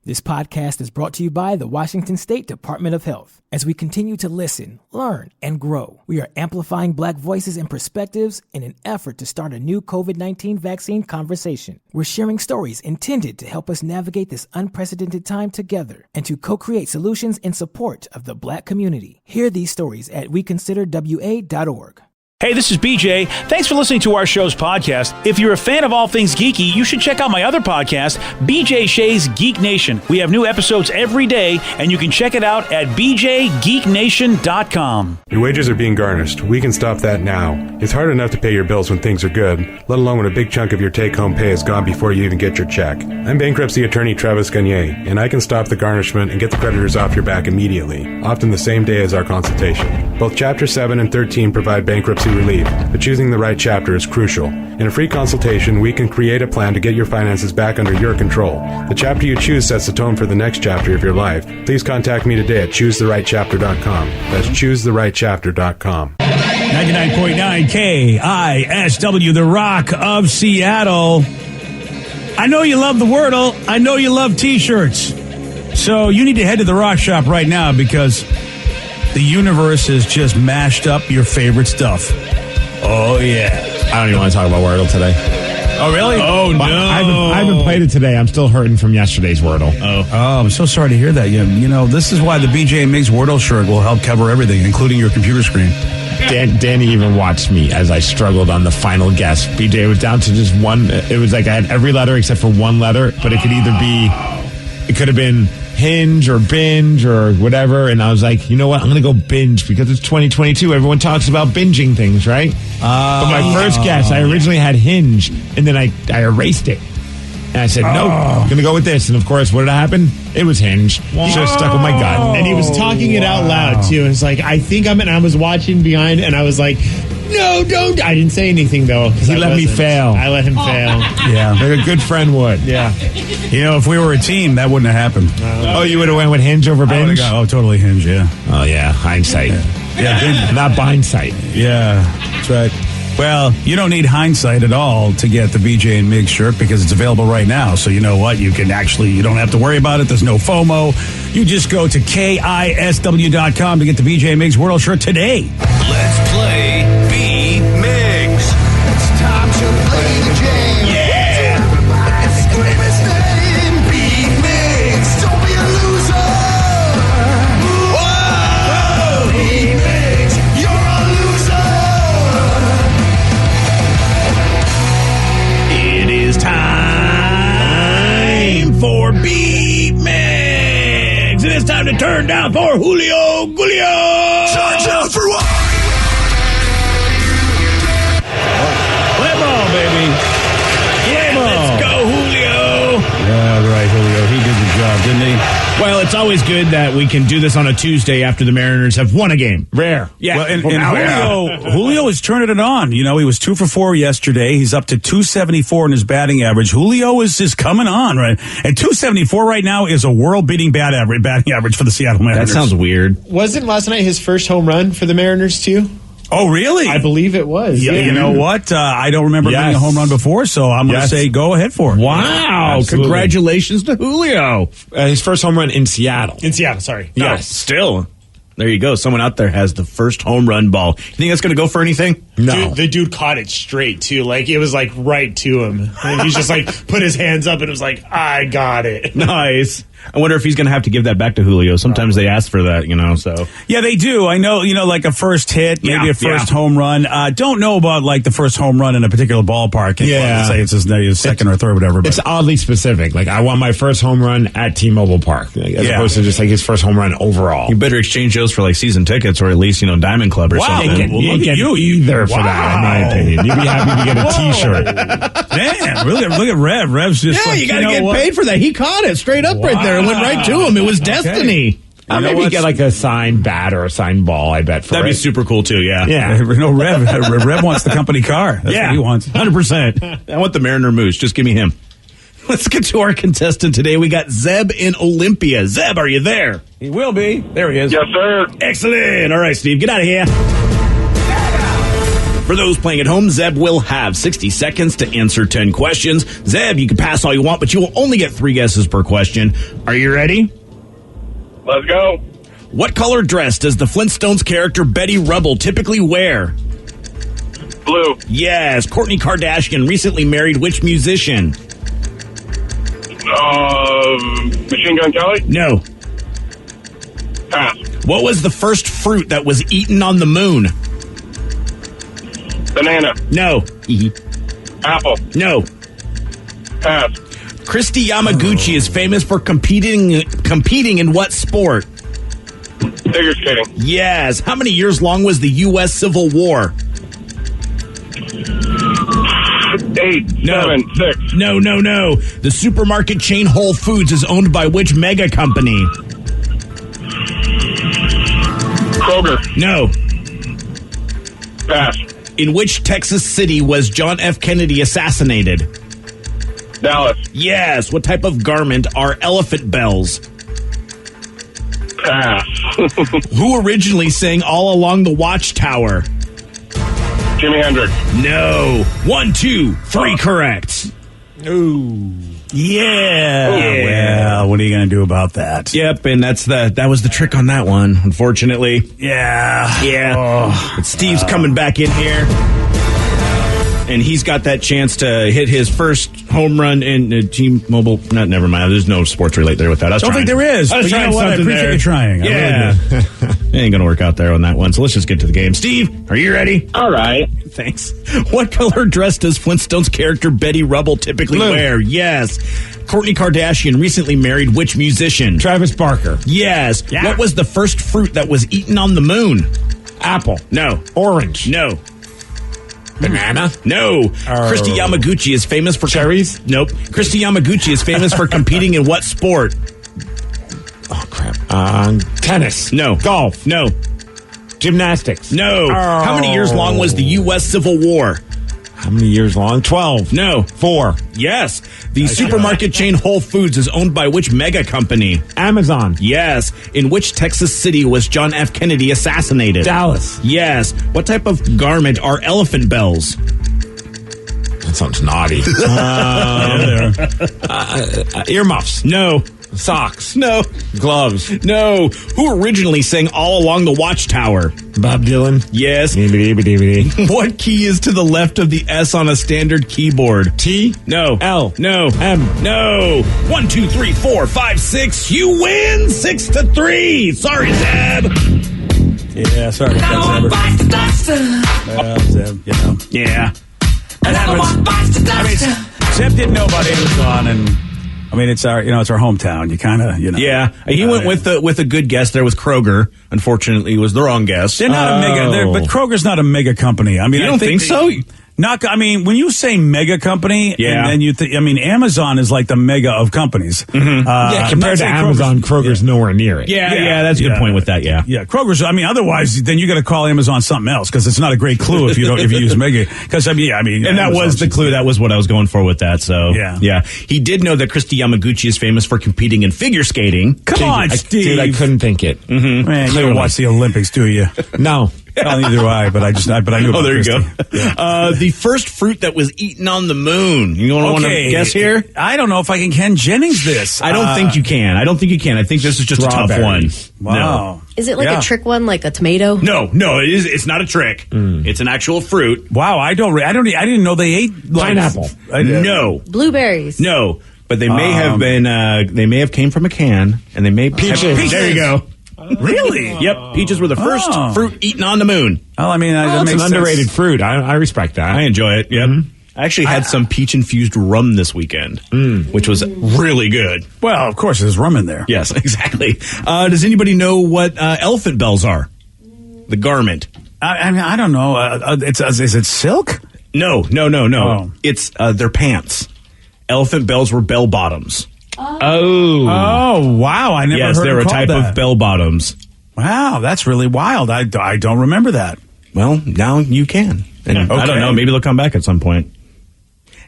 This podcast is brought to you by the Washington State Department of Health. As we continue to listen, learn, and grow, we are amplifying Black voices and perspectives in an effort to start a new COVID-19 vaccine conversation. We're sharing stories intended to help us navigate this unprecedented time together and to co-create solutions in support of the Black community. Hear these stories at weconsiderwa.org. Hey, this is BJ. Thanks for listening to our show's podcast. If you're a fan of all things geeky, you should check out my other podcast, BJ Shea's Geek Nation. We have new episodes every day, and you can check it out at bjgeeknation.com. Your wages are being garnished. We can stop that now. It's hard enough to pay your bills when things are good, let alone when a big chunk of your take-home pay is gone before you even get your check. I'm bankruptcy attorney Travis Gagne, and I can stop the garnishment and get the creditors off your back immediately, often the same day as our consultation. Both Chapter 7 and 13 provide bankruptcy relief, but choosing the right chapter is crucial. In a free consultation, we can create a plan to get your finances back under your control. The chapter you choose sets the tone for the next chapter of your life. Please contact me today at choosetherightchapter.com. That's choosetherightchapter.com. 99.9 KISW, the Rock of Seattle. I know you love the Wordle. I know you love T-shirts. So you need to head to the Rock Shop right now because the universe has just mashed up your favorite stuff. Oh, yeah. I don't even want to talk about Wordle today. Oh, really? Oh, no. I haven't played it today. I'm still hurting from yesterday's Wordle. Oh, I'm so sorry to hear that. You know, this is why the BJ and Migs Wordle shirt will help cover everything, including your computer screen. Danny even watched me as I struggled on the final guess. BJ was down to just one. It was like I had every letter except for one letter, but it could either be, it could have been hinge or binge or whatever, and I was like, you know what, I'm going to go binge because it's 2022. Everyone talks about binging things, right? But my first guess, I originally had hinge, and then I erased it. And I said, no, I'm going to go with this. And of course, what did happen? It was hinge. Should have stuck with my gut. And he was talking it out loud, too. It's like, I think I'm, and I was watching behind, and I was like, no, don't. I didn't say anything, though. He let me fail. I let him fail. Yeah. Like a good friend would. Yeah. You know, if we were a team, that wouldn't have happened. Oh, you would have went with hinge over binge? Totally hinge, yeah. Oh, yeah. Hindsight. Yeah, binge. Not bindsight. Yeah, that's right. Well, you don't need hindsight at all to get the BJ and Migs shirt because it's available right now. So you know what? You don't have to worry about it. There's no FOMO. You just go to KISW.com to get the BJ and Migs Wordle shirt today. Let's play B-Migs. It's time to play the game. Yeah! Everybody scream his name. B-Migs. Don't be a loser. Whoa! B-Migs. You're a loser. It is time for B-Migs. It is time to turn down for Julio Gulio. Charge out for what? Play ball, baby. Yeah, let's go, Julio. Yeah, right, Julio. He did the job, didn't he? Well, it's always good that we can do this on a Tuesday after the Mariners have won a game. Rare. Yeah. Well, and Julio is turning it on. You know, he was 2 for 4 yesterday. He's up to 274 in his batting average. Julio is just coming on, right? And 274 right now is a world-beating batting average for the Seattle Mariners. That sounds weird. Wasn't last night his first home run for the Mariners, too? Oh, really? I believe it was. Yeah, you know what? I don't remember getting a home run before, so I'm going to say go ahead for it. Wow. Absolutely. Congratulations to Julio. His first home run in Seattle. In Seattle, sorry. Yes. Still. There you go. Someone out there has the first home run ball. You think that's going to go for anything? No. The dude caught it straight, too. Like, it was, like, right to him. And he's just, like, put his hands up and it was like, I got it. Nice. I wonder if he's going to have to give that back to Julio. Sometimes they ask for that, so. Yeah, they do. I know, like a first hit, maybe a first home run. Don't know about, like, the first home run in a particular ballpark. Yeah. Say it's his second or third, whatever. But. It's oddly specific. Like, I want my first home run at T-Mobile Park, as opposed to just, like, his first home run overall. You better exchange those for, like, season tickets or at least, Diamond Club or something. You get either for that, in my opinion. You'd be happy to get a T-shirt. Man, look at Rev. Rev's just you got to get paid for that. He caught it straight up right there. It went right to him. It was destiny. Maybe you get like a signed bat or a signed ball, I bet. That'd be super cool, too, yeah. No, Rev wants the company car. That's what he wants. 100%. I want the Mariner Moose. Just give me him. Let's get to our contestant today. We got Zeb in Olympia. Zeb, are you there? He will be. There he is. Yes, sir. Excellent. All right, Steve, get out of here. For those playing at home, Zeb will have 60 seconds to answer 10 questions. Zeb, you can pass all you want, but you will only get 3 guesses per question. Are you ready? Let's go. What color dress does the Flintstones character Betty Rubble typically wear? Blue. Yes. Kourtney Kardashian recently married which musician? Machine Gun Kelly? No. Pass. What was the first fruit that was eaten on the moon? Banana. No. Apple. No. Pass. Christy Yamaguchi is famous for competing in what sport? Figure skating. Yes. How many years long was the U.S. Civil War? 8, No. 7, 6. No. The supermarket chain Whole Foods is owned by which mega company? Kroger. No. Pass. In which Texas city was John F. Kennedy assassinated? Dallas. Yes. What type of garment are elephant bells? Pass. Who originally sang All Along the Watchtower? Jimi Hendrix. No. 1, 2, 3 correct. Ooh. Yeah. Well, what are you going to do about that? Yep, and that was the trick on that one, unfortunately. Yeah. Yeah. But Steve's coming back in here. And he's got that chance to hit his first home run in T-Mobile. Never mind. There's no sports related there with that. I Don't think there is. I was But you trying know what? I something appreciate there. you trying. I Yeah. really It ain't going to work out there on that one. So let's just get to the game. Steve, are you ready? All right. Thanks. What color dress does Flintstones character Betty Rubble typically Blue. wear? Yes. Kourtney Kardashian recently married which musician? Travis Barker. Yes. Yeah. What was the first fruit that was eaten on the moon? Apple. No. Orange. No. Banana. No. Christy Yamaguchi is famous for Cherries? Nope. Christy Yamaguchi is famous for competing in what sport? Oh, crap. Tennis. No. Golf. No. Gymnastics. No. How many years long was the U.S. Civil War? How many years long? 12. No. 4. Yes. The supermarket chain Whole Foods is owned by which mega company? Amazon. Yes. In which Texas city was John F. Kennedy assassinated? Dallas. Yes. What type of garment are elephant bells? That sounds naughty. Earmuffs. No. Socks. No. Gloves. No. Who originally sang All Along the Watchtower? Bob Dylan. Yes. Dee-ba-dee-ba-dee-ba-dee. What key is to the left of the S on a standard keyboard? T. No. L. No. M. No. 1, 2, 3, 4, 5, 6. You win 6-3. Sorry, Zeb. Yeah, sorry about that, Zeb. You know. Yeah. That happens. I mean, Zeb didn't know about Amazon, and I mean, it's our hometown. You kind of, Yeah. He went with a good guess there with Kroger. Unfortunately, it was the wrong guess. They're not a mega, but Kroger's not a mega company. I mean, You don't think so? I mean, when you say mega company, Yeah. and then I mean, Amazon is like the mega of companies. Mm-hmm. Yeah, compared to Amazon, Kroger's nowhere near it. Yeah, that's a good point with that, yeah. Yeah, Kroger's. I mean, otherwise, then you got to call Amazon something else because it's not a great clue if you use mega. Because and that was the clue. That was what I was going for with that. So Yeah. He did know that Christy Yamaguchi is famous for competing in figure skating. Come on, Steve. Dude, I couldn't think it. Mm-hmm. Man, you don't watch the Olympics, do you? No. Well, neither do I. But I knew. Oh, about there you go. Christy. Yeah. The first fruit that was eaten on the moon. You want to guess here? I don't know if I can Ken Jennings this. I don't think you can. I think this is just a tough one. Wow. Is it like a trick one, like a tomato? No, it is. It's not a trick. It's an actual fruit. Wow, I didn't know they ate Pineapple. No, Blueberries. no. But they may have been. They may have came from a can, and they may Peaches. There you go. Really? Yep, peaches were the first Oh. fruit eaten on the moon. Well, I mean, that It's makes an sense. underrated fruit. I respect that. I enjoy it. Yep. I actually had some peach-infused rum this weekend, which was really good. Well, of course, there's rum in there. Yes, exactly. Does anybody know what elephant bells are? The garment. I mean, I don't know. Is it silk? No. Oh. It's their pants. Elephant bells were bell bottoms. Oh, wow! I never Yes, heard they're it a called type that. of bell bottoms. Wow, that's really wild. I don't remember that. Well, now you can. And I Okay. don't know. Maybe they'll come back at some point.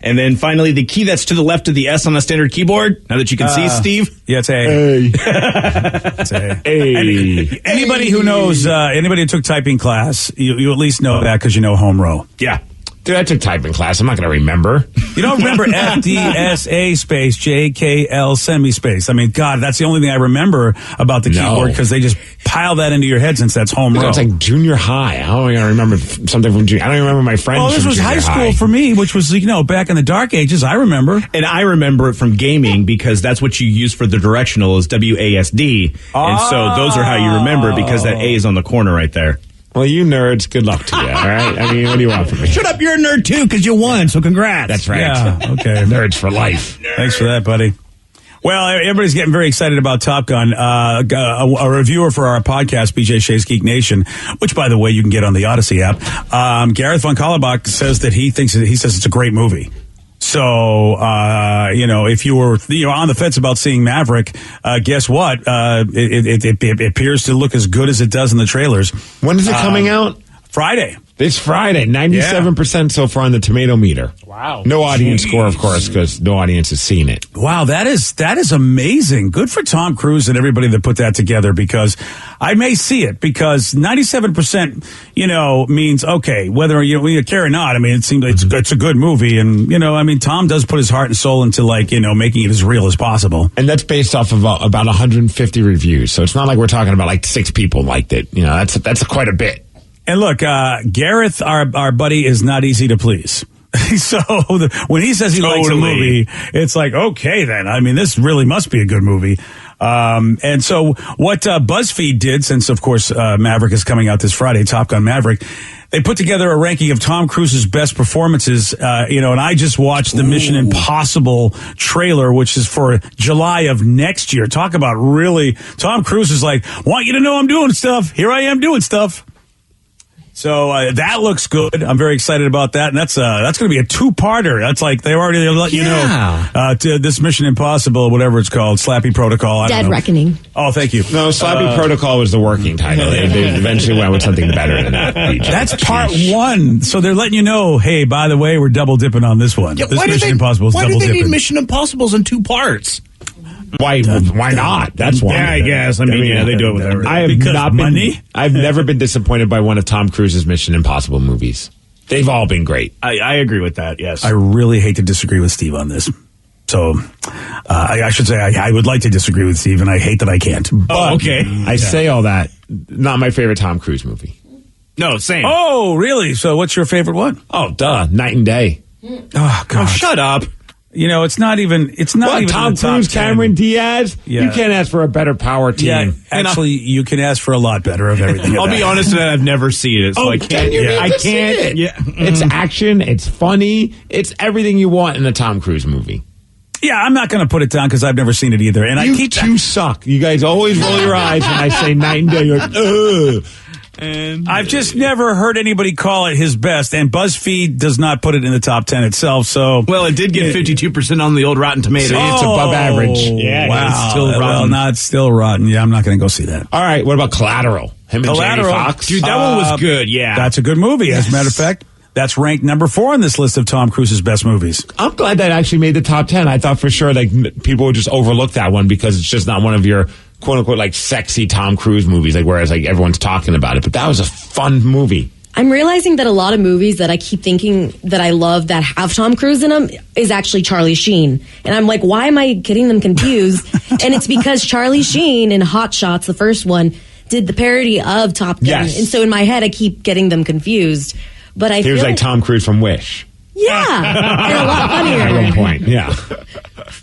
And then finally, the key that's to the left of the S on the standard keyboard. Now that you can see, Steve. Yeah, it's A. Hey. It's A. Hey. Anybody who knows, anybody who took typing class, you at least know that because you know home row. Yeah. Dude, I took typing class. I'm not going to remember. You don't remember FDSA space JKL semi-space. I mean, God, that's the only thing I remember about the keyboard because they just pile that into your head since that's home row. It's like junior high. How am I going to remember something from junior? I don't even remember my friends. Well, this was high school for me, which was, back in the dark ages. I remember. And I remember it from gaming because that's what you use for the directional is WASD. And so those are how you remember because that A is on the corner right there. Well, you nerds, good luck to you, all right? I mean, what do you want from me? Shut up, you're a nerd too because you won, so congrats. That's right. Yeah, okay. Nerds for life. Thanks for that, buddy. Well, everybody's getting very excited about Top Gun. A reviewer for our podcast, BJ Shea's Geek Nation, which, by the way, you can get on the Odyssey app. Gareth von Kallenbach says that he says it's a great movie. So, if you were on the fence about seeing Maverick, guess what? It appears to look as good as it does in the trailers. When is it coming out? Friday. This Friday, 97% so far on the tomato meter. Wow. No audience score, of course, because no audience has seen it. Wow, that is amazing. Good for Tom Cruise and everybody that put that together because I may see it because 97%, means okay, whether you care or not. I mean, it seems like it's a good movie. And, Tom does put his heart and soul into making it as real as possible. And that's based off of about 150 reviews. So it's not like we're talking about like 6 people liked it. That's quite a bit. And look, Gareth, our buddy, is not easy to please. So when he says he likes a movie, it's like, okay, then. I mean, this really must be a good movie. And so what BuzzFeed did, since, of course, Maverick is coming out this Friday, Top Gun Maverick, they put together a ranking of Tom Cruise's best performances, and I just watched the Mission Impossible trailer, which is for July of next year. Talk about really, Tom Cruise is like, want you to know I'm doing stuff. Here I am doing stuff. So that looks good. I'm very excited about that, and that's going to be a 2-parter. That's like they already let you know to this Mission Impossible, whatever it's called, Slappy Protocol. Dead Reckoning. Oh, thank you. No, Slappy Protocol was the working title. They eventually went with something better than that. That's part 1. So they're letting you know, hey, by the way, we're double dipping on this one. Yeah, this Mission Impossible is double dipping. Why do they need Mission Impossibles in 2 parts? Why not? That's one. Yeah, I guess. I mean, they do it with everything. I've never been disappointed by one of Tom Cruise's Mission Impossible movies. They've all been great. I agree with that, yes. I really hate to disagree with Steve on this. So I should say I would like to disagree with Steve, and I hate that I can't. But okay. I say all that. Not my favorite Tom Cruise movie. No, same. Oh, really? So what's your favorite one? Oh, duh. Night and Day. Oh, God. Oh, shut up. It's not even. It's not what, even Tom Cruise, Cameron Diaz. Yeah. You can't ask for a better power team. Yeah, actually, you can ask for a lot better of everything. I'll be honest with that. I've never seen it, so I can't. I can't. Yeah, it's action. It's funny. It's everything you want in a Tom Cruise movie. Yeah, I'm not going to put it down because I've never seen it either. And you two suck. You guys always roll your eyes when I say Night and Day. You're like, ugh. And I've just never heard anybody call it his best, and BuzzFeed does not put it in the top 10 itself. So, well, it did get 52% on the old Rotten Tomatoes. It's above average. Yeah, wow. It's still rotten. Well, not still rotten. Yeah, I'm not going to go see that. All right, what about Collateral? Him and Jamie Foxx? Dude, that one was good. Yeah, that's a good movie. As a matter of fact, that's ranked number 4 on this list of Tom Cruise's best movies. I'm glad that actually made the top 10. I thought for sure people would just overlook that one because it's just not one of your quote unquote like sexy Tom Cruise movies, whereas everyone's talking about it. But that was a fun movie. I'm realizing that a lot of movies that I keep thinking that I love that have Tom Cruise in them is actually Charlie Sheen. And I'm like, why am I getting them confused? And it's because Charlie Sheen in Hot Shots, the first one, did the parody of Top Gun. Yes. And so in my head, I keep getting them confused. But he was like Tom Cruise from Wish. Yeah, and a lot funnier. At one point, yeah.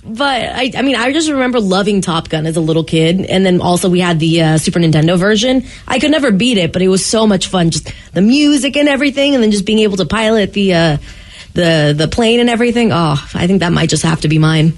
But I just remember loving Top Gun as a little kid, and then also we had the Super Nintendo version. I could never beat it, but it was so much fun, just the music and everything, and then just being able to pilot the plane and everything. Oh, I think that might just have to be mine.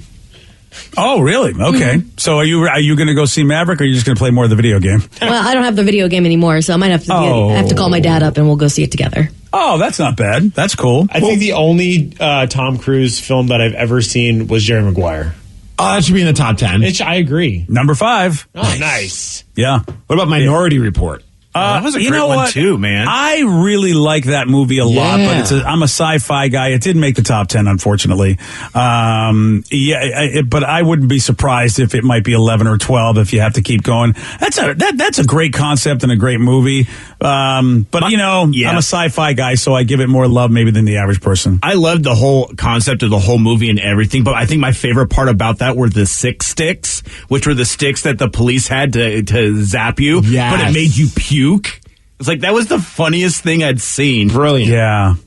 Oh, really? Okay. Mm-hmm. So are you going to go see Maverick, or are you just going to play more of the video game? Well, I don't have the video game anymore, so I might have to. I have to call my dad up, and we'll go see it together. Oh, that's not bad. That's cool. I think the only Tom Cruise film that I've ever seen was Jerry Maguire. Oh, that should be in the top 10. I agree. Number 5. Oh, nice. Yeah. What about Minority Report? That was a you great know one what? too, man. I really like that movie a lot, but I'm a sci-fi guy. It didn't make the top 10, unfortunately. But I wouldn't be surprised if it might be 11 or 12 if you have to keep going. That's a great concept and a great movie. But I'm a sci-fi guy, so I give it more love maybe than the average person. I loved the whole concept of the whole movie and everything, but I think my favorite part about that were the sick sticks, which were the sticks that the police had to zap you, but it made you puke. It's like, that was the funniest thing I'd seen. Brilliant.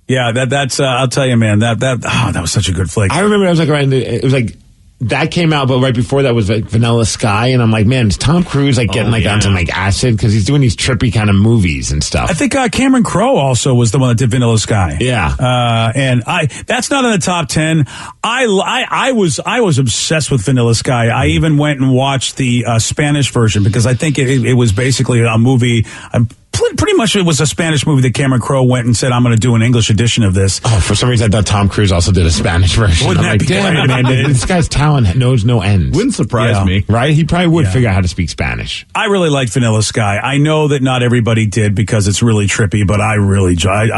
Yeah, that's I'll tell you, man, that was such a good flick. I remember I was like, it was like, that came out, but right before that was like Vanilla Sky, and I'm like, man, is Tom Cruise like getting onto like acid because he's doing these trippy kind of movies and stuff? I think Cameron Crowe also was the one that did Vanilla Sky. Yeah, and that's not in the top 10. I was obsessed with Vanilla Sky. I even went and watched the Spanish version because I think it was basically a movie. Pretty much it was a Spanish movie that Cameron Crowe went and said, I'm going to do an English edition of this. Oh, for some reason I thought Tom Cruise also did a Spanish version. Wouldn't I'm that like, be damn great? it, man, this guy's talent knows no end. Wouldn't surprise me. Right? He probably would figure out how to speak Spanish. I really liked Vanilla Sky. I know that not everybody did because it's really trippy, but I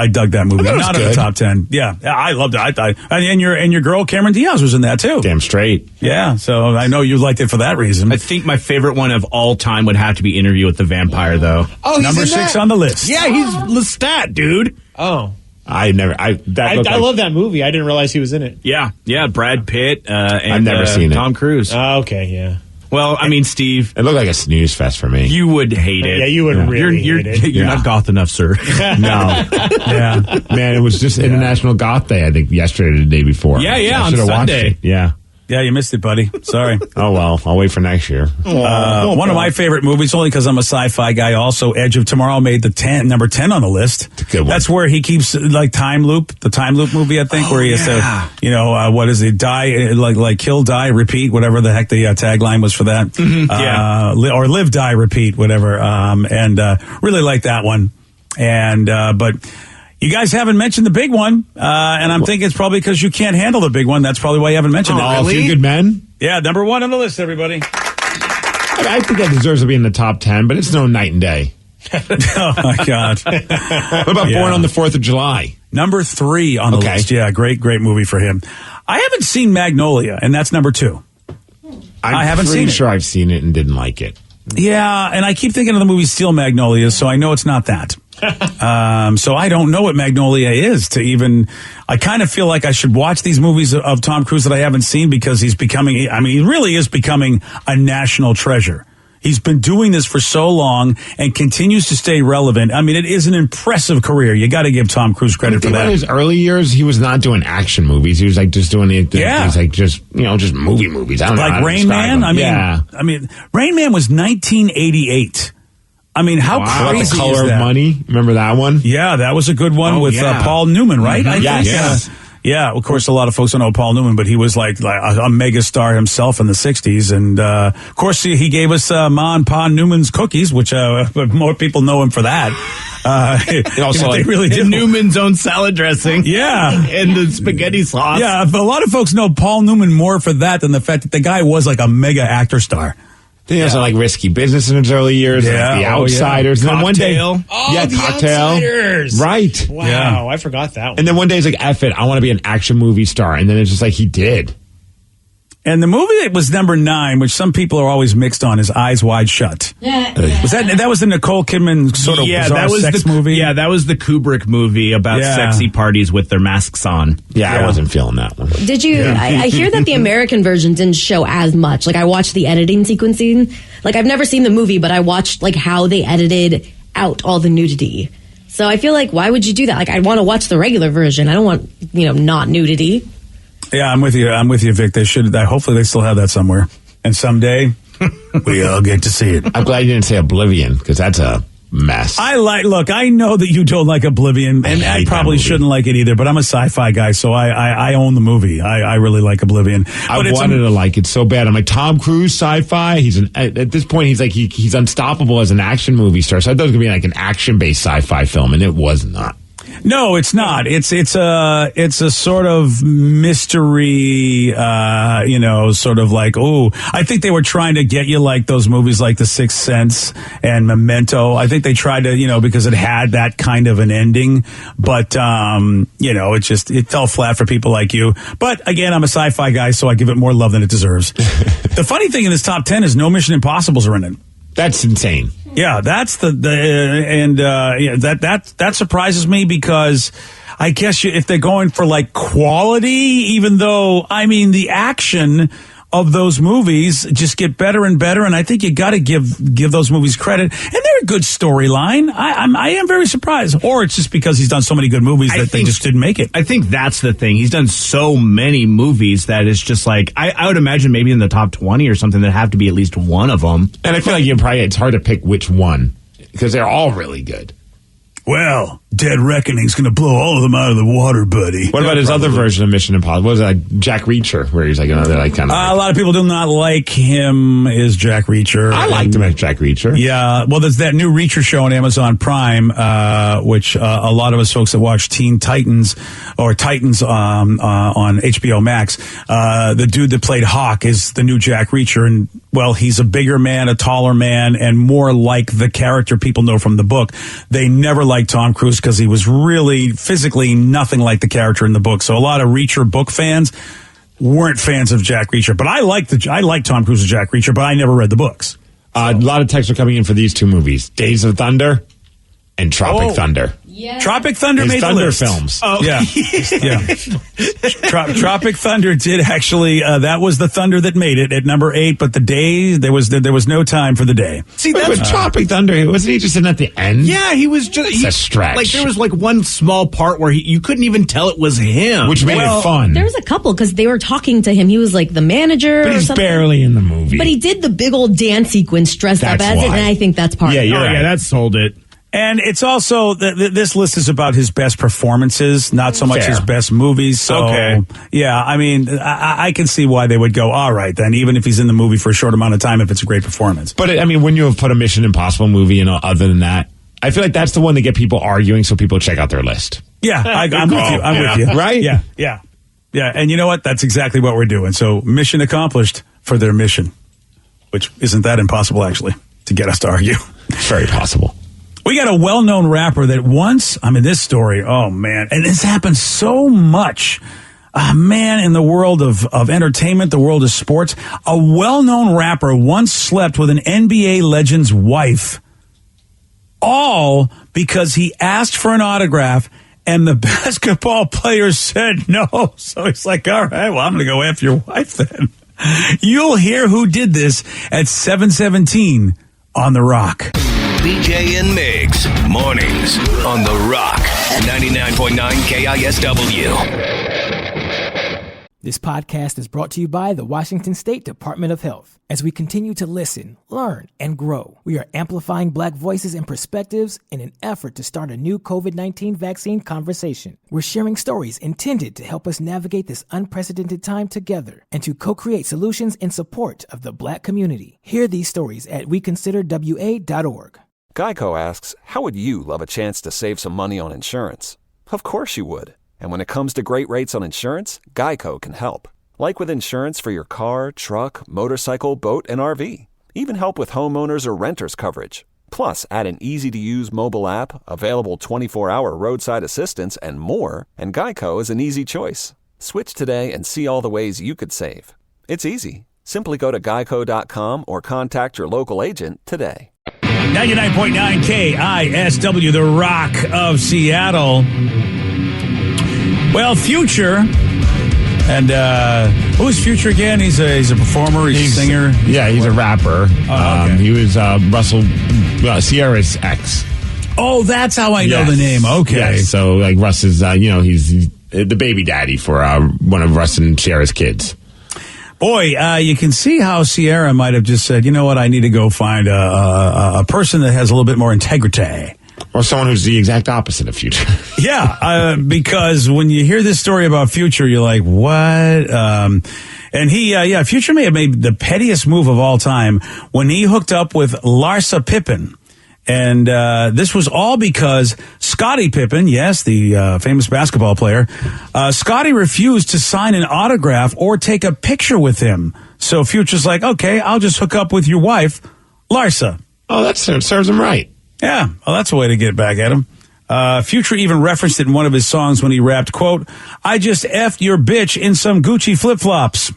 dug that movie. Not in the top 10. Yeah, I loved it. And your girl Cameron Diaz was in that too. Damn straight. Yeah, so I know you liked it for that reason. I think my favorite one of all time would have to be Interview with the Vampire, though. Oh, number 6 on the list. Yeah, he's Lestat, dude. Oh. I love that movie. I didn't realize he was in it. Yeah, Brad Pitt. And I've never seen it. Tom Cruise. Oh, okay, yeah. Well, I mean, Steve, It looked like a snooze fest for me. you would hate it. Yeah, you would really hate it. You're not goth enough, sir. No. Yeah. Man, it was just International Goth Day, I think, yesterday or the day before. Yeah, I on should've watched Sunday. it. Yeah. Yeah, you missed it, buddy. Sorry. Oh, well, I'll wait for next year. One of my favorite movies, only because I'm a sci-fi guy also, Edge of Tomorrow made number 10 on the list. It's a good one. That's where he keeps, the time loop movie, I think, where he has to, what is it, die, like kill, die, repeat, whatever the heck the tagline was for that. Or live, die, repeat, whatever. Really like that one. But you guys haven't mentioned the big one, and I'm thinking it's probably because you can't handle the big one. That's probably why you haven't mentioned it. A Few Good Men? Yeah, number 1 on the list, everybody. I think that deserves to be in the top 10, but it's no night and day. Oh, my God. What about Born on the 4th of July? Number 3 on the list. Yeah, great movie for him. I haven't seen Magnolia, and that's number 2. I haven't seen it. I'm pretty sure I've seen it and didn't like it. Yeah, and I keep thinking of the movie Steel Magnolias, so I know it's not that. So I don't know what Magnolia is to even. I kind of feel like I should watch these movies of Tom Cruise that I haven't seen because he really is becoming a national treasure. He's been doing this for so long and continues to stay relevant. I mean, it is an impressive career. You got to give Tom Cruise credit for that. In his early years, he was not doing action movies. He was like just doing he's like just movies. I don't know like how to Rain describe Man. them. I mean, Rain Man was 1988. I mean, how crazy The Color is that? of Money. Remember that one? Yeah, that was a good one with Paul Newman, right? Mm-hmm. I think. Yes. Yeah, of course, a lot of folks don't know Paul Newman, but he was like a mega star himself in the 60s. And, of course, he gave us Ma and Pa Newman's cookies, which more people know him for that. Also, they really do. Newman's own salad dressing. Yeah. And the spaghetti sauce. Yeah, a lot of folks know Paul Newman more for that than the fact that the guy was like a mega actor star. Then he also like Risky Business in his early years, and like The Outsiders. And then one day, The Cocktail. Outsiders. Right. Wow, I forgot that one. And then one day he's like, F it, I want to be an action movie star. And then it's just like he did. And the movie that was number 9, which some people are always mixed on, is Eyes Wide Shut. Was that was the Nicole Kidman sort of bizarre sex movie? Yeah, that was the Kubrick movie about sexy parties with their masks on. Yeah, I wasn't feeling that one. Did you? Yeah. I hear that the American version didn't show as much. Like I watched the editing sequencing. Like I've never seen the movie, but I watched like how they edited out all the nudity. So I feel like why would you do that? Like I want to watch the regular version. I don't want not nudity. Yeah, I'm with you, Vic. They should. Hopefully, they still have that somewhere. And someday, we all get to see it. I'm glad you didn't say Oblivion, because that's a mess. Look, I know that you don't like Oblivion, and I probably shouldn't like it either, but I'm a sci-fi guy, so I own the movie. I really like Oblivion. I wanted to like it so bad. I'm like, Tom Cruise, sci-fi? At this point, he's like, he's unstoppable as an action movie star, so I thought it was going to be like an action-based sci-fi film, and it was not. No, it's not. It's a sort of mystery, sort of like, I think they were trying to get you like those movies like The Sixth Sense and Memento. I think they tried to, because it had that kind of an ending, but, it fell flat for people like you. But again, I'm a sci-fi guy, so I give it more love than it deserves. The funny thing in this top 10 is no Mission Impossibles are in it. That's insane. Yeah, that's that surprises me because I guess if they're going for like quality, even though the action of those movies just get better and better, and I think you got to give those movies credit, and they're a good storyline. I am very surprised, or it's just because he's done so many good movies that they just didn't make it. I think that's the thing. He's done so many movies that it's just like I would imagine maybe in the top 20 or something there have to be at least one of them. And I feel like it's hard to pick which one because they're all really good. Well, Dead Reckoning's going to blow all of them out of the water, buddy. What about his other version of Mission Impossible? What was it, like Jack Reacher, where he's like another kind of... a lot of people do not like him as Jack Reacher. I liked him as Jack Reacher. Yeah, well, there's that new Reacher show on Amazon Prime, which a lot of us folks that watch Teen Titans or Titans on HBO Max, the dude that played Hawk is the new Jack Reacher, and well, he's a bigger man, a taller man, and more like the character people know from the book. They never liked Tom Cruise because he was really physically nothing like the character in the book. So a lot of Reacher book fans weren't fans of Jack Reacher. But I like Tom Cruise as Jack Reacher, but I never read the books. A lot of texts are coming in for these two movies, Days of Thunder and Tropic Thunder. Yeah. Tropic Thunder made Thunder the list. films. Oh, yeah. Tropic Thunder did actually. That was the Thunder that made it at number 8. But the day there was no time for the day. See, that's Tropic Thunder. Wasn't he just in at the end? Yeah, he was just a stretch. Like there was like one small part where you couldn't even tell it was him, which made it fun. There was a couple because they were talking to him. He was like the manager, but he's barely in the movie. But he did the big old dance sequence dressed up as it, and I think that's part of it. Yeah, that sold it. And it's also, this list is about his best performances, not so much his best movies. So, yeah, I can see why they would go, all right, then, even if he's in the movie for a short amount of time, if it's a great performance. But, when you have put a Mission Impossible movie, other than that, I feel like that's the one to get people arguing so people check out their list. Yeah, I'm with you. I'm with you. Right? Yeah. And you know what? That's exactly what we're doing. So, mission accomplished for their mission, which isn't that impossible, actually, to get us to argue. It's very possible. We got a well-known rapper that once, this story, oh man, and this happens so much, in the world of entertainment, the world of sports. A well-known rapper once slept with an NBA legend's wife, all because he asked for an autograph and the basketball player said no. So he's like, all right, well, I'm going to go after your wife then. You'll hear who did this at 7:17 on The Rock. BJ and Migs, mornings on The Rock, 99.9 KISW. This podcast is brought to you by the Washington State Department of Health. As we continue to listen, learn, and grow, we are amplifying Black voices and perspectives in an effort to start a new COVID-19 vaccine conversation. We're sharing stories intended to help us navigate this unprecedented time together and to co-create solutions in support of the Black community. Hear these stories at weconsiderwa.org. Geico asks, how would you love a chance to save some money on insurance? Of course you would. And when it comes to great rates on insurance, Geico can help. Like with insurance for your car, truck, motorcycle, boat, and RV. Even help with homeowners or renters coverage. Plus, add an easy-to-use mobile app, available 24-hour roadside assistance, and more, and Geico is an easy choice. Switch today and see all the ways you could save. It's easy. Simply go to geico.com or contact your local agent today. 99.9 KISW, the Rock of Seattle. Well, Future, and who's Future again? He's a performer, he's a singer. Yeah, he's a rapper. Okay. He was Sierra's ex. Oh, that's how I know the name. Okay. Yes. So, like, Russ is, he's the baby daddy for one of Russ and Sierra's kids. Boy, you can see how Sierra might have just said, you know what, I need to go find a person that has a little bit more integrity. Or someone who's the exact opposite of Future. Yeah, because when you hear this story about Future, you're like, what? And Future may have made the pettiest move of all time when he hooked up with Larsa Pippen. And this was all because Scottie Pippen, yes, the famous basketball player, Scottie refused to sign an autograph or take a picture with him. So Future's like, okay, I'll just hook up with your wife, Larsa. Oh, that serves him right. Yeah, well, that's a way to get back at him. Future even referenced it in one of his songs when he rapped, quote, I just effed your bitch in some Gucci flip-flops.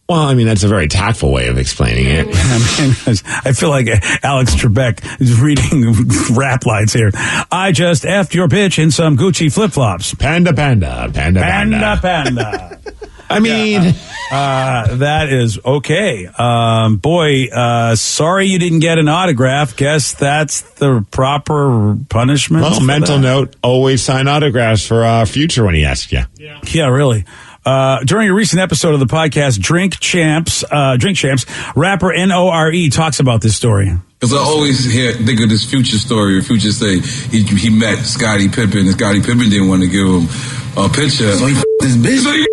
Well, I mean, that's a very tactful way of explaining it. I feel like Alex Trebek is reading rap lines here. I just effed your bitch in some Gucci flip-flops. Panda, panda, panda, panda. Panda, panda. I mean... that is okay. Sorry you didn't get an autograph. Guess that's the proper punishment. Well, mental note, always sign autographs for Future when he asks you. Yeah, really. During a recent episode of the podcast Drink Champs, rapper N.O.R.E. talks about this story. Because I always think of this Future story. Where Future say he met Scottie Pippen, and Scottie Pippen didn't want to give him a picture. So he this bitch. So he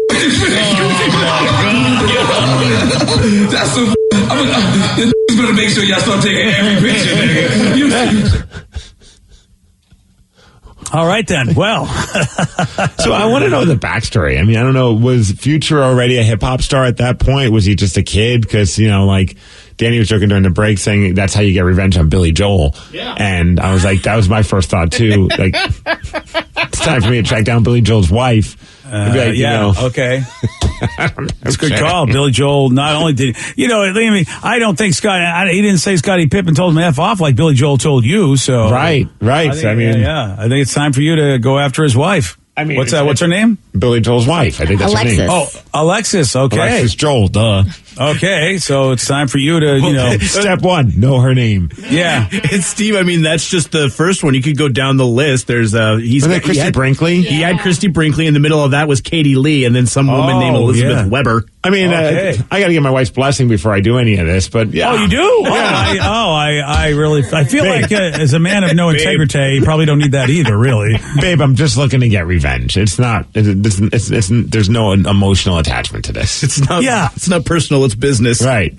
That's so. You better make sure y'all start taking every picture, nigga. All right, then. Well. So I want to know the backstory. I mean, I don't know. Was Future already a hip-hop star at that point? Was he just a kid? Because, like, Danny was joking during the break saying that's how you get revenge on Billy Joel. Yeah. And I was like, that was my first thought, too. Like, it's time for me to track down Billy Joel's wife. Okay. That's a good call. Billy Joel not only did, I don't think he didn't say Scottie Pippen told him to F off like Billy Joel told you, so. Right. I think it's time for you to go after his wife. I mean, what's her name? Billy Joel's wife. I think that's Alexis. her name. Oh, Alexis. Okay. Alexis Joel, duh. Okay, so it's time for you to, Step one, know her name. Yeah. And Steve, I mean, that's just the first one. You could go down the list. There's Christy Brinkley? He had Christy Brinkley. In the middle of that was Katie Lee, and then some woman named Elizabeth Weber. I mean, I got to get my wife's blessing before I do any of this, but yeah. Oh, you do? Yeah. I feel like as a man of no integrity, you probably don't need that either, really. Babe, I'm just looking to get revenge. It's not, there's no emotional attachment to this. It's not personal, it's business. Right.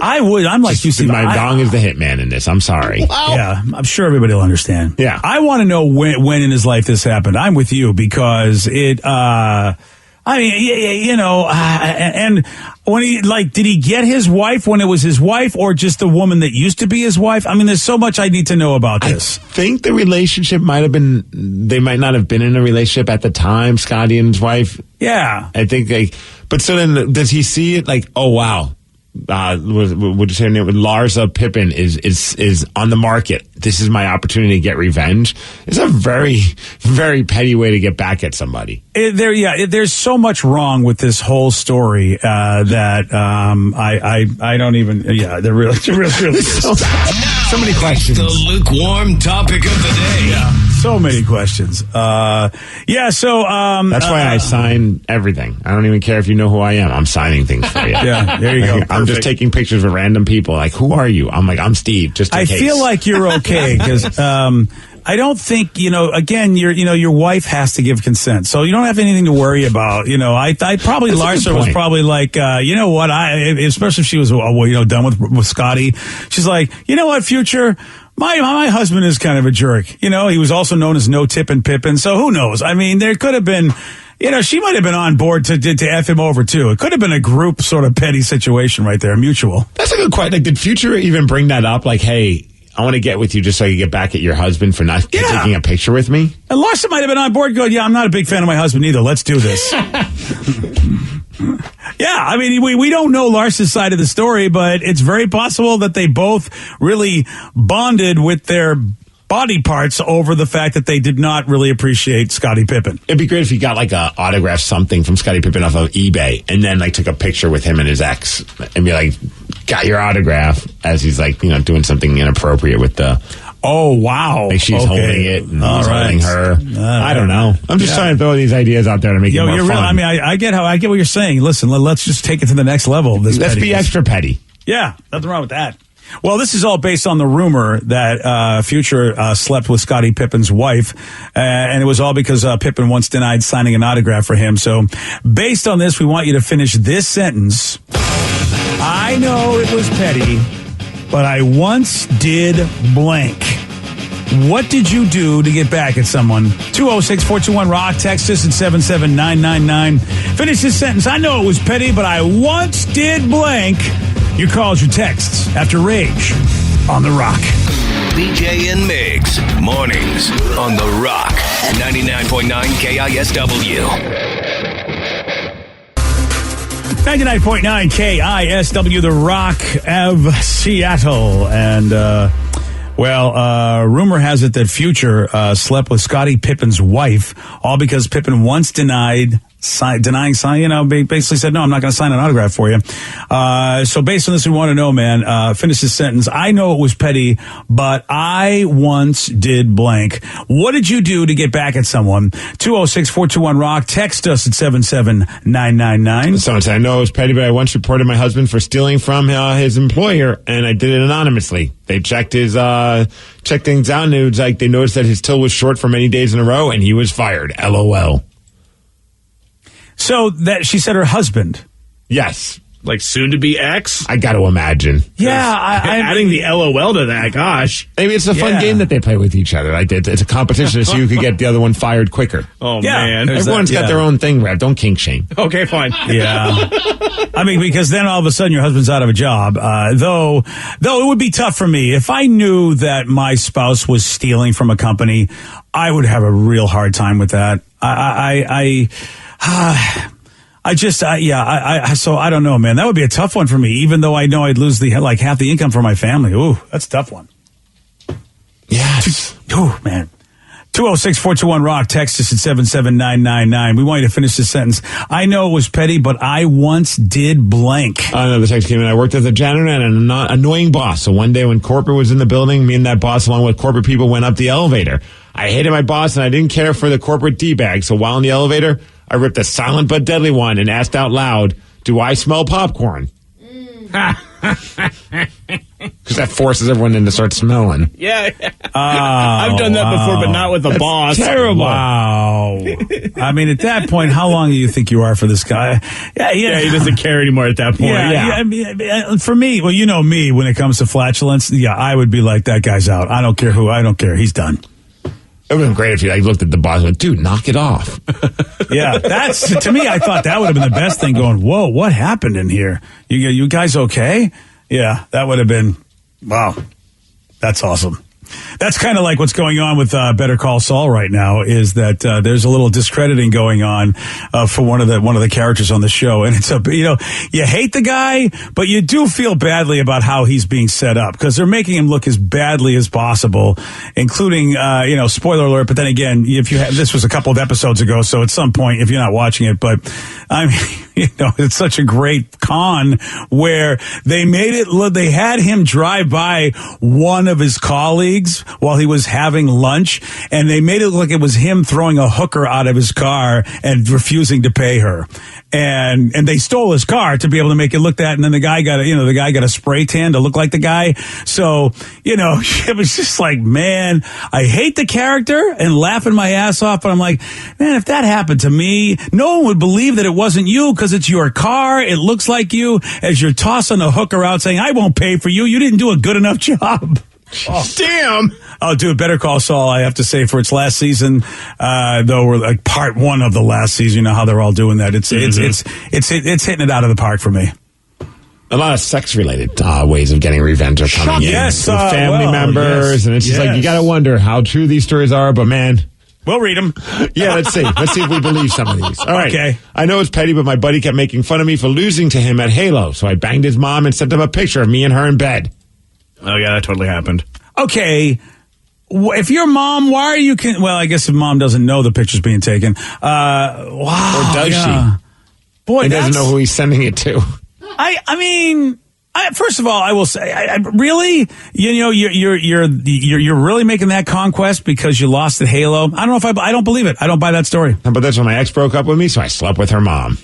I'm like you, Steve. My dong is the hitman in this. I'm sorry. Wow. Yeah, I'm sure everybody will understand. Yeah. I want to know when in his life this happened. I'm with you because it, and when did he get his wife when it was his wife or just the woman that used to be his wife? I mean, there's so much I need to know about this. I think the relationship they might not have been in a relationship at the time, Scottie and his wife. Yeah. I think but so then does he see it like, oh, wow. Would you say her name? Larsa Pippen is on the market. This is my opportunity to get revenge. It's a very, very petty way to get back at somebody. There's so much wrong with this whole story that I don't even. Yeah, there really so many questions. The lukewarm topic of the day. Yeah, so many questions. So that's why I sign everything. I don't even care if you know who I am. I'm signing things for you. Yeah, there you go. I'm just taking pictures of random people. Like, who are you? I'm like, I'm Steve. Just in case. I feel like you're okay because I don't think again, your wife has to give consent, so you don't have anything to worry about. I probably Larsa was probably like, what? Especially if she was done with Scottie. She's like, you know what, Future. My husband is kind of a jerk. He was also known as No Tippin' Pippin. So who knows? I mean, there could have been. She might have been on board to F him over, too. It could have been a group sort of petty situation right there, mutual. That's a good question. Like, did Future even bring that up? Like, hey, I want to get with you just so I can get back at your husband for not taking a picture with me? And Larsa might have been on board going, I'm not a big fan of my husband either. Let's do this. Yeah, I mean, we don't know Larsa's side of the story, but it's very possible that they both really bonded with their body parts over the fact that they did not really appreciate Scottie Pippen. It'd be great if you got like a autograph something from Scottie Pippen off of eBay and then took a picture with him and his ex and be like, got your autograph as he's doing something inappropriate with the... Oh, wow. Like she's holding it and he's holding her. I don't know. I'm just trying to throw these ideas out there to make it more fun. I mean, I get what you're saying. Listen, let's just take it to the next level. Let's be extra petty. Yeah, nothing wrong with that. Well, this is all based on the rumor that Future slept with Scottie Pippen's wife, and it was all because Pippen once denied signing an autograph for him. So based on this, we want you to finish this sentence. I know it was petty, but I once did blank. What did you do to get back at someone? 206-421-ROCK. Text us at 77999. Finish this sentence. I know it was petty, but I once did blank. Your calls, your texts after Rage on The Rock. BJ and Migs, mornings on The Rock, 99.9 KISW. 99.9 KISW, The Rock of Seattle. And, rumor has it that Future slept with Scottie Pippen's wife, all because Pippen once denying sign, basically said, no, I'm not going to sign an autograph for you. So based on this, we want to know, man, finish this sentence. I know it was petty, but I once did blank. What did you do to get back at someone? 206-421-ROCK. Text us at 77999. Someone said, I know it was petty, but I once reported my husband for stealing from his employer, and I did it anonymously. They checked things out, and it was like they noticed that his till was short for many days in a row, and he was fired. LOL. So that she said her husband. Yes. Like soon to be ex? I got to imagine. Yeah. I'm adding the LOL to that. Gosh. Maybe it's a fun game that they play with each other. It's a competition so you could get the other one fired quicker. Oh, man. Everyone's got their own thing, Rev. Don't kink shame. Okay, fine. Yeah. I mean, because then all of a sudden your husband's out of a job. Though it would be tough for me. If I knew that my spouse was stealing from a company, I would have a real hard time with that. So I don't know, man. That would be a tough one for me, even though I know I'd lose half the income for my family. Ooh, that's a tough one. Yes. Oh, man. 206-421-ROCK. Text us at 77999. We want you to finish this sentence. I know it was petty, but I once did blank. Another text came in. I worked as a janitor and an annoying boss. So one day when corporate was in the building, me and that boss, along with corporate people, went up the elevator. I hated my boss and I didn't care for the corporate D-bag. So while in the elevator, I ripped a silent but deadly one and asked out loud, do I smell popcorn? Because that forces everyone in to start smelling. Yeah. I've done that before, but not with a boss. Terrible. Wow. I mean, at that point, how long do you think you are for this guy? Yeah, he doesn't care anymore at that point. I mean, for me, well, you know me, when it comes to flatulence, I would be like, that guy's out. I don't care who. I don't care. He's done. It would have been great if you looked at the boss and went, dude, knock it off. Yeah, to me, I thought that would have been the best thing going, whoa, what happened in here? You guys okay? Yeah, that would have been, wow, that's awesome. That's kind of like what's going on with Better Call Saul right now, is that there's a little discrediting going on for one of the characters on the show, and it's you hate the guy, but you do feel badly about how he's being set up because they're making him look as badly as possible, including spoiler alert. But then again, this was a couple of episodes ago, so at some point, if you're not watching it, but I mean, it's such a great con where they had him drive by one of his colleagues while he was having lunch, and they made it look like it was him throwing a hooker out of his car and refusing to pay her. And they stole his car to be able to make it look that, and then the guy got a spray tan to look like the guy. So, it was just like, man, I hate the character and laughing my ass off, but I'm like, man, if that happened to me, no one would believe that it wasn't you because it's your car. It looks like you as you're tossing a hooker out saying, I won't pay for you. You didn't do a good enough job. Oh, damn. Oh, dude, Better Call Saul, I have to say, for its last season, though we're like part one of the last season, you know how they're all doing that. It's hitting it out of the park for me. A lot of sex-related ways of getting revenge are coming in. Yes, with family members, and it's just like, you got to wonder how true these stories are, but man... We'll read them. Yeah, let's see. Let's see if we believe some of these. All right. Okay. I know it's petty, but my buddy kept making fun of me for losing to him at Halo, so I banged his mom and sent him a picture of me and her in bed. Oh, yeah, that totally happened. Okay. If your mom, why are you... well, I guess if mom doesn't know the picture's being taken. Wow. Or does she? Boy, he doesn't know who he's sending it to. I mean... first of all, I will say, really, you're really making that conquest because you lost at Halo. I don't know if I don't believe it. I don't buy that story. But that's when my ex broke up with me, so I slept with her mom.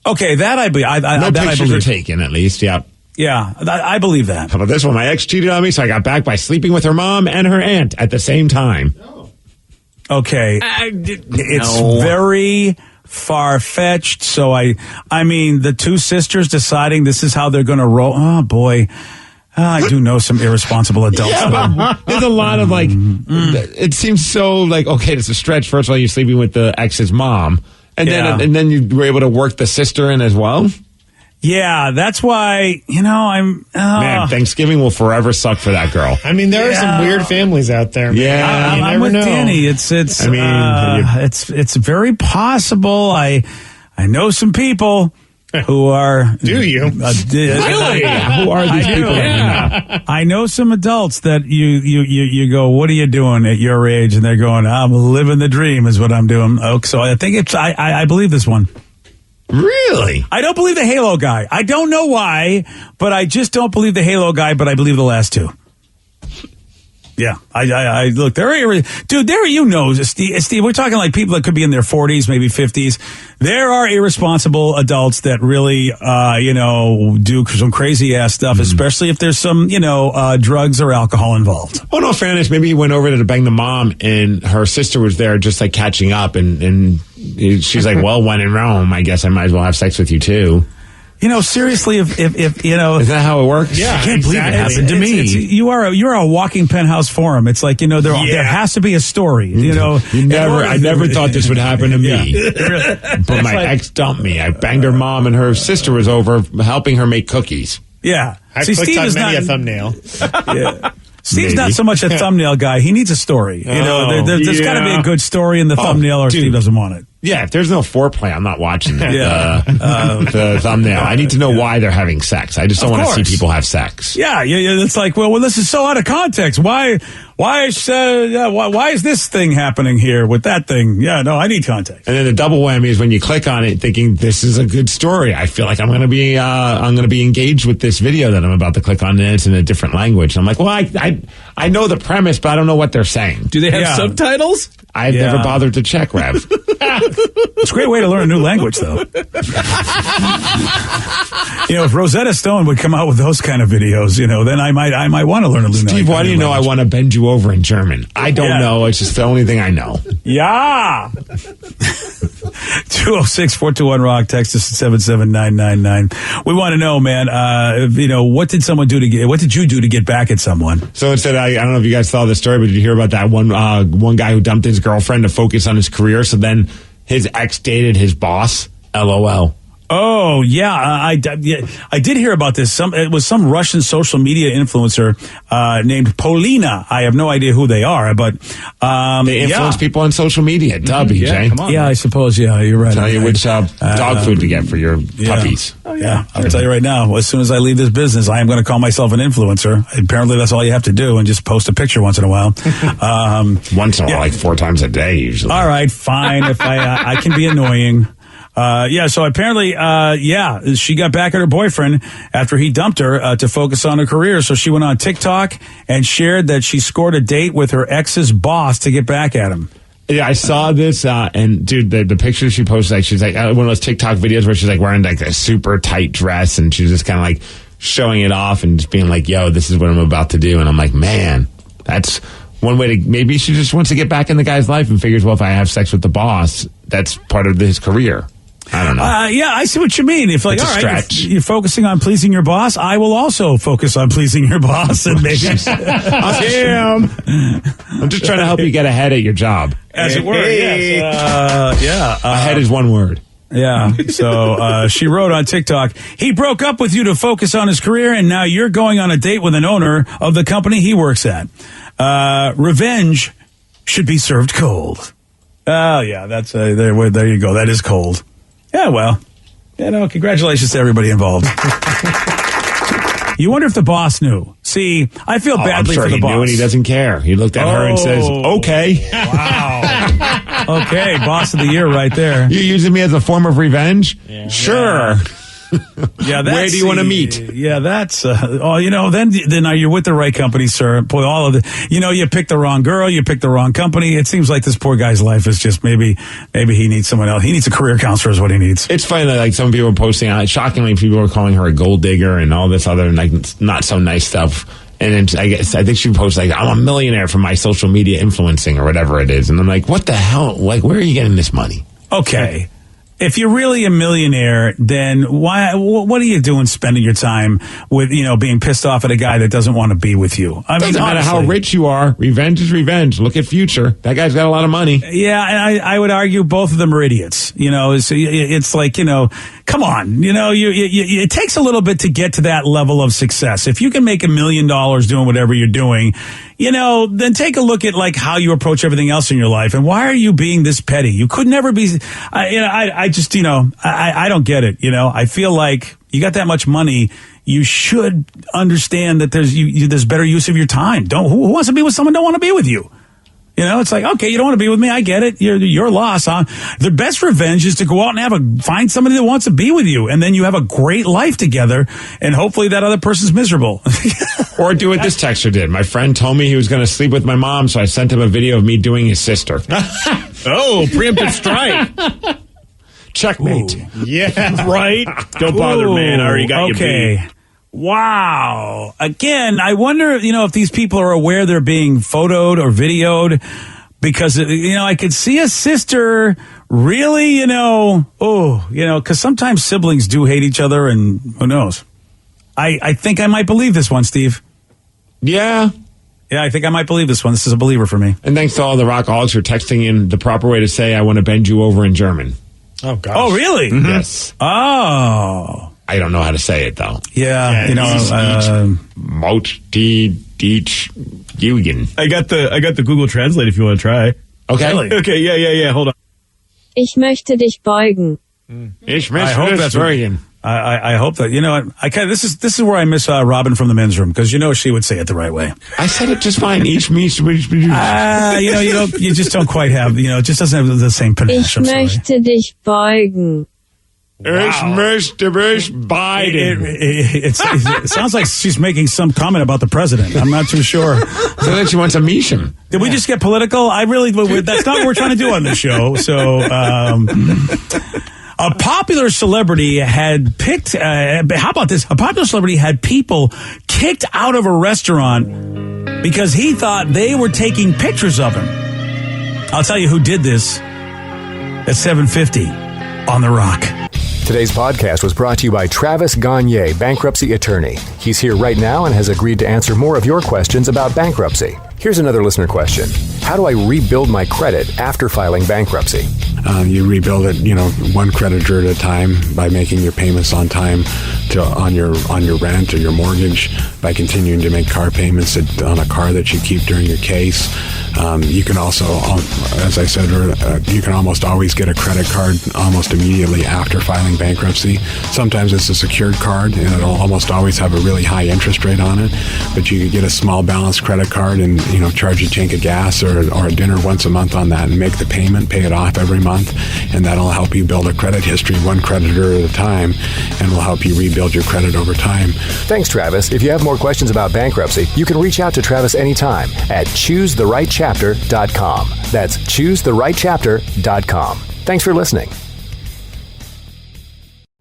Okay, that I believe. No pictures were taken, at least. Yeah. Yeah, I believe that. How about this one? My ex cheated on me, so I got back by sleeping with her mom and her aunt at the same time. Okay, it's very far-fetched. So I mean, the two sisters deciding this is how they're going to roll. Oh boy, I do know some irresponsible adults. There's a lot of like, it seems so like, okay, it's a stretch. First of all, you're sleeping with the ex's mom. And then you were able to work the sister in as well? Yeah, that's why, I'm... Man, Thanksgiving will forever suck for that girl. I mean, there are some weird families out there. Man. Yeah. I'm with Danny. It's very possible. I know some people who are... Do you? Really? Who are these people? Yeah. I know some adults that you go, what are you doing at your age? And they're going, I'm living the dream is what I'm doing. So I think I believe this one. Really? I don't believe the Halo guy. I don't know why, but I just don't believe the Halo guy, but I believe the last two. Yeah, I look, Steve, we're talking like people that could be in their 40s, maybe 50s. There are irresponsible adults that really, do some crazy ass stuff, especially if there's some, drugs or alcohol involved. Oh, no, fairness. Maybe he went over to bang the mom and her sister was there just like catching up and she's like, well, when in Rome, I guess I might as well have sex with you too. Seriously, if is that how it works? Yeah, I can't believe it happened to me. You're a walking Penthouse forum. It's like there has to be a story. I never thought this would happen to me. But my ex dumped me. I banged her mom, and her sister was over helping her make cookies. Yeah, I clicked on many a thumbnail. Yeah. Steve's not so much a thumbnail guy. He needs a story. There's got to be a good story in the thumbnail, or Steve doesn't want it. Yeah, if there's no foreplay, I'm not watching the thumbnail. I need to know why they're having sex. I just don't want to see people have sex. Yeah. It's like, well, this is so out of context. Why is this thing happening here with that thing? Yeah, no, I need context. And then the double whammy is when you click on it, thinking this is a good story. I feel like I'm going to be engaged with this video that I'm about to click on, and it's in a different language. And I'm like, well, I know the premise, but I don't know what they're saying. Do they have subtitles? I've never bothered to check, Rev. It's a great way to learn a new language, though. If Rosetta Stone would come out with those kind of videos, then I might want to learn a new language. Steve, why do you know I want to bend you over in German? I don't know. It's just the only thing I know. Yeah. 206-421-ROCK. Text us at 77999. We want to know, man, what did you do to get back at someone? So instead, I don't know if you guys saw the story, but did you hear about that one guy who dumped his girlfriend to focus on his career? So then his ex dated his boss. LOL. Oh, yeah. I did hear about this. It was some Russian social media influencer named Polina. I have no idea who they are, but they influence people on social media. Duh, BJ. Yeah, come on, I suppose. Yeah, you're right. Tell you which dog food to get for your puppies. Oh, yeah. I'll tell you right now, as soon as I leave this business, I am going to call myself an influencer. Apparently, that's all you have to do, and just post a picture once in a while. Once in a while, like 4 times a day, usually. All right, fine. If I can be annoying. So apparently, she got back at her boyfriend after he dumped her to focus on her career. So she went on TikTok and shared that she scored a date with her ex's boss to get back at him. Yeah, I saw this, and dude, the picture she posted, like she's like one of those TikTok videos where she's like wearing like a super tight dress, and she's just kind of like showing it off and just being like, "Yo, this is what I'm about to do." And I'm like, man, that's one way to. Maybe she just wants to get back in the guy's life and figures, well, if I have sex with the boss, that's part of his career. I don't know. I see what you mean. If like, all right, if you're focusing on pleasing your boss, I will also focus on pleasing your boss, and maybe I'm just trying to help you get ahead at your job, as it were. Yes. Ahead is one word. Yeah. So she wrote on TikTok, he broke up with you to focus on his career, and now you're going on a date with an owner of the company he works at. Revenge should be served cold. Oh yeah, that's there you go. That is cold. Yeah, well, congratulations to everybody involved. You wonder if the boss knew. See, I feel badly for the boss. He knew and he doesn't care. He looked at her and says, okay. Wow. Okay, boss of the year right there. You're using me as a form of revenge? Yeah. Sure. Yeah, where do you want to meet? Yeah, that's then you're with the right company, sir. Boy, all of the, you picked the wrong girl, you picked the wrong company. It seems like this poor guy's life is just maybe he needs someone else. He needs a career counselor is what he needs. It's funny that like some people are posting out. Shockingly, people are calling her a gold digger and all this other like not so nice stuff. And I think she posted like, I'm a millionaire from my social media influencing or whatever it is. And I'm like, what the hell? Like, where are you getting this money? Okay. if you're really a millionaire, then what are you doing spending your time with, being pissed off at a guy that doesn't want to be with you? Doesn't matter how rich you are. Revenge is revenge. Look at Future. That guy's got a lot of money. Yeah, and I would argue both of them are idiots. It's like, come on. It takes a little bit to get to that level of success. If you can make $1 million doing whatever you're doing, then take a look at like how you approach everything else in your life. And why are you being this petty? You could never be, I don't get it. I feel like you got that much money. You should understand that there's better use of your time. Who wants to be with someone who don't want to be with you? It's like, okay, you don't want to be with me. I get it. Your loss, huh? The best revenge is to go out and find somebody that wants to be with you. And then you have a great life together. And hopefully that other person's miserable. Or do what this texter did. My friend told me he was going to sleep with my mom, so I sent him a video of me doing his sister. Oh, preemptive strike. Checkmate. Ooh. Yeah, right. Don't bother, man. I already got you beat. Wow. Again, I wonder, if these people are aware they're being photoed or videoed, because, I could see a sister really, because sometimes siblings do hate each other, and who knows? I think I might believe this one, Steve. Yeah. Yeah, I think I might believe this one. This is a believer for me. And thanks to all the rockaholics for texting in the proper way to say, I want to bend you over in German. Oh, gosh. Oh, really? Mm-hmm. Yes. Oh. I don't know how to say it, though. Yeah, Mot die Deech Jugend. I got the Google Translate if you want to try. Okay. Really? Okay, yeah. Hold on. Ich möchte dich beugen. Ich möchte dich beugen. I hope that, this is where I miss Robin from the men's room, because she would say it the right way. I said it just fine. You just don't quite have, it just doesn't have the same panache. Ich möchte dich beugen. Wow. Ich möchte dich beugen. It sounds like she's making some comment about the president. I'm not too sure. So then she wants to meet him. Did we just get political? That's not what we're trying to do on this show. So, a popular celebrity had picked, how about this? A popular celebrity had people kicked out of a restaurant because he thought they were taking pictures of him. I'll tell you who did this at 7:50 on The Rock. Today's podcast was brought to you by Travis Gagne, bankruptcy attorney. He's here right now and has agreed to answer more of your questions about bankruptcy. Here's another listener question. How do I rebuild my credit after filing bankruptcy? You rebuild it, one creditor at a time by making your payments on time on your rent or your mortgage, by continuing to make car payments on a car that you keep during your case. You can also, as I said earlier, you can almost always get a credit card almost immediately after filing bankruptcy. Sometimes it's a secured card, and it'll almost always have a really high interest rate on it. But you could get a small balance credit card and charge a tank of gas or a dinner once a month on that, and make the payment, pay it off every month, and that'll help you build a credit history one creditor at a time, and will help you rebuild your credit over time. Thanks, Travis. If you have more questions about bankruptcy, you can reach out to Travis anytime at ChooseTheRightChapter.com. That's ChooseTheRightChapter.com. Thanks for listening.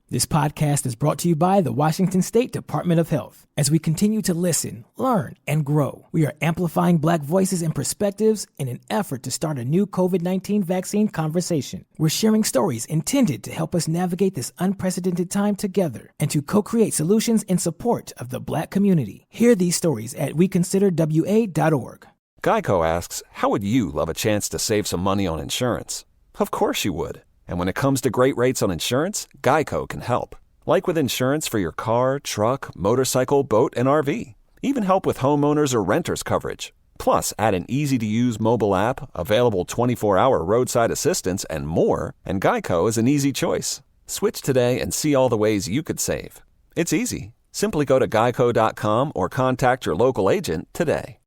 This podcast is brought to you by the Washington State Department of Health. As we continue to listen, learn, and grow, we are amplifying Black voices and perspectives in an effort to start a new COVID-19 vaccine conversation. We're sharing stories intended to help us navigate this unprecedented time together and to co-create solutions in support of the Black community. Hear these stories at weconsiderwa.org. Geico asks, how would you love a chance to save some money on insurance? Of course you would. And when it comes to great rates on insurance, Geico can help. Like with insurance for your car, truck, motorcycle, boat, and RV. Even help with homeowners or renters coverage. Plus, add an easy-to-use mobile app, available 24-hour roadside assistance, and more, and Geico is an easy choice. Switch today and see all the ways you could save. It's easy. Simply go to geico.com or contact your local agent today.